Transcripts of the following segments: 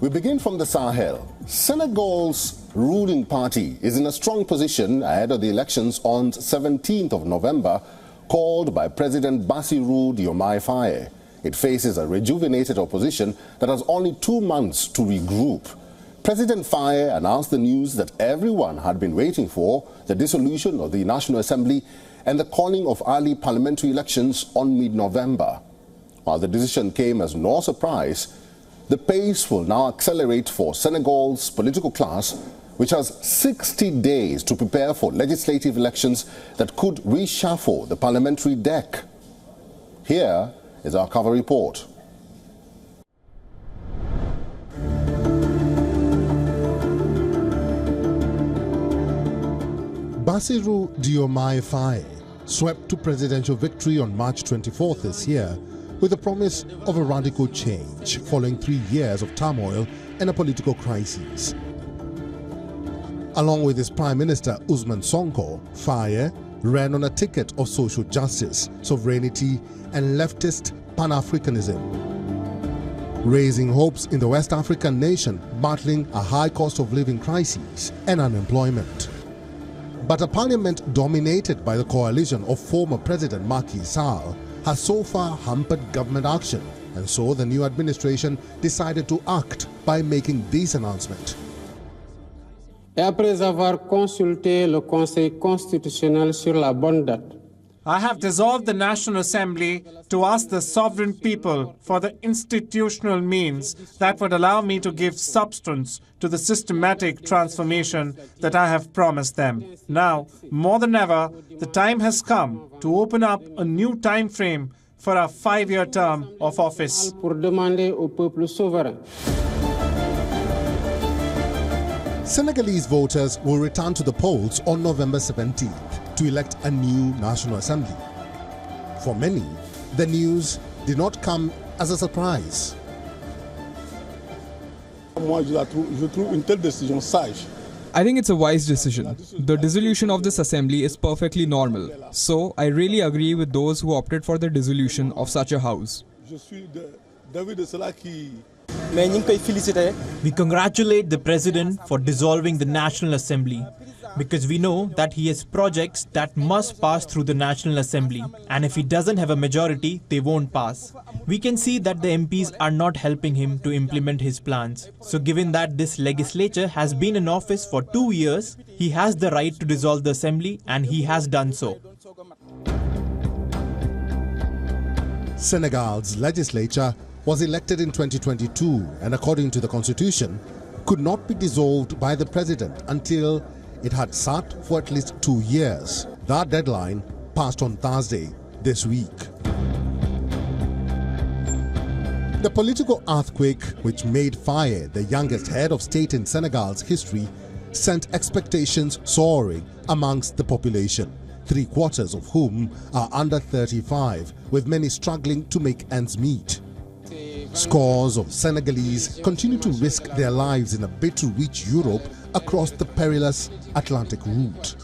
We begin from the Sahel. Senegal's ruling party is in a strong position ahead of the elections on 17th of November, called by President Bassirou Diomaye Faye. It faces a rejuvenated opposition that has only 2 months to regroup. President Faye announced the news that everyone had been waiting for, the dissolution of the National Assembly and the calling of early parliamentary elections on mid-November. While the decision came as no surprise, the pace will now accelerate for Senegal's political class, which has 60 days to prepare for legislative elections that could reshuffle the parliamentary deck. Here is our cover report. Bassirou Diomaye Faye swept to presidential victory on March 24th this year with the promise of a radical change following 3 years of turmoil and a political crisis. Along with his Prime Minister Ousmane Sonko, Faye ran on a ticket of social justice, sovereignty and leftist Pan-Africanism, raising hopes in the West African nation battling a high cost of living crisis and unemployment. But a parliament dominated by the coalition of former President Macky Sall has so far hampered government action, and so the new administration decided to act by making this announcement. Et après avoir consulté le Conseil constitutionnel sur la bonne date, I have dissolved the National Assembly to ask the sovereign people for the institutional means that would allow me to give substance to the systematic transformation that I have promised them. Now, more than ever, the time has come to open up a new time frame for a 5-year term of office. pour demander au peuple souverain. Senegalese voters will return to the polls on November 17th to elect a new National Assembly. For many, the news did not come as a surprise. I think it's a wise decision. The dissolution of this assembly is perfectly normal. So, I really agree with those who opted for the dissolution of such a house. We congratulate the President for dissolving the National Assembly because we know that he has projects that must pass through the National Assembly, and if he doesn't have a majority, they won't pass. We can see that the MPs are not helping him to implement his plans. So given that this legislature has been in office for 2 years, he has the right to dissolve the Assembly, and he has done so. Senegal's legislature was elected in 2022 and, according to the constitution, could not be dissolved by the president until it had sat for at least 2 years. That deadline passed on Thursday this week. The political earthquake, which made Faye the youngest head of state in Senegal's history, sent expectations soaring amongst the population, 3/4 of whom are under 35, with many struggling to make ends meet. Scores of Senegalese continue to risk their lives in a bid to reach Europe across the perilous Atlantic route.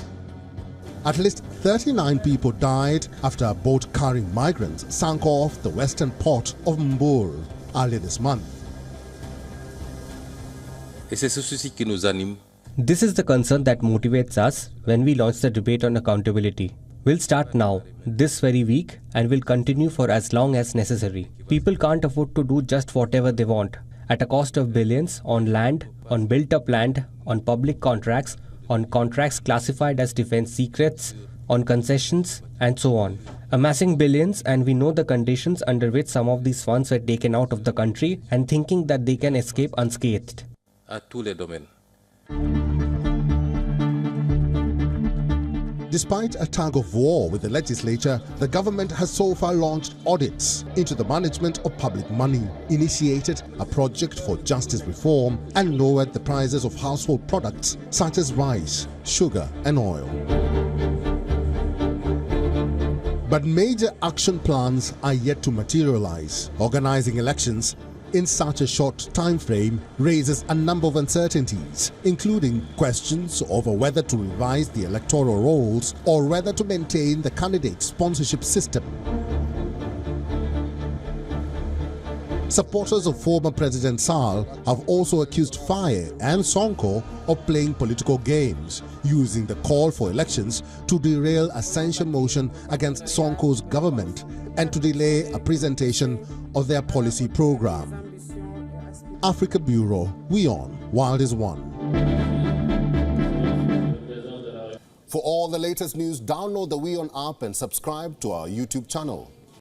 At least 39 people died after a boat carrying migrants sank off the western port of Mbour earlier this month. This is the concern that motivates us when we launch the debate on accountability. We'll start now, this very week, and will continue for as long as necessary. People can't afford to do just whatever they want, at a cost of billions, on land, on built-up land, on public contracts, on contracts classified as defense secrets, on concessions, and so on. Amassing billions, and we know the conditions under which some of these funds were taken out of the country, and thinking that they can escape unscathed. Despite a tug of war with the legislature, the government has so far launched audits into the management of public money, initiated a project for justice reform, and lowered the prices of household products such as rice, sugar, and oil. But major action plans are yet to materialize. Organizing elections in such a short time frame raises a number of uncertainties, including questions over whether to revise the electoral rolls or whether to maintain the candidate sponsorship system. Supporters of former President Sall have also accused Faye and Sonko of playing political games, using the call for elections to derail a censure motion against Sonko's government and to delay a presentation of their policy program. Africa Bureau, WION, World is One. For all the latest news, download the WION app and subscribe to our YouTube channel.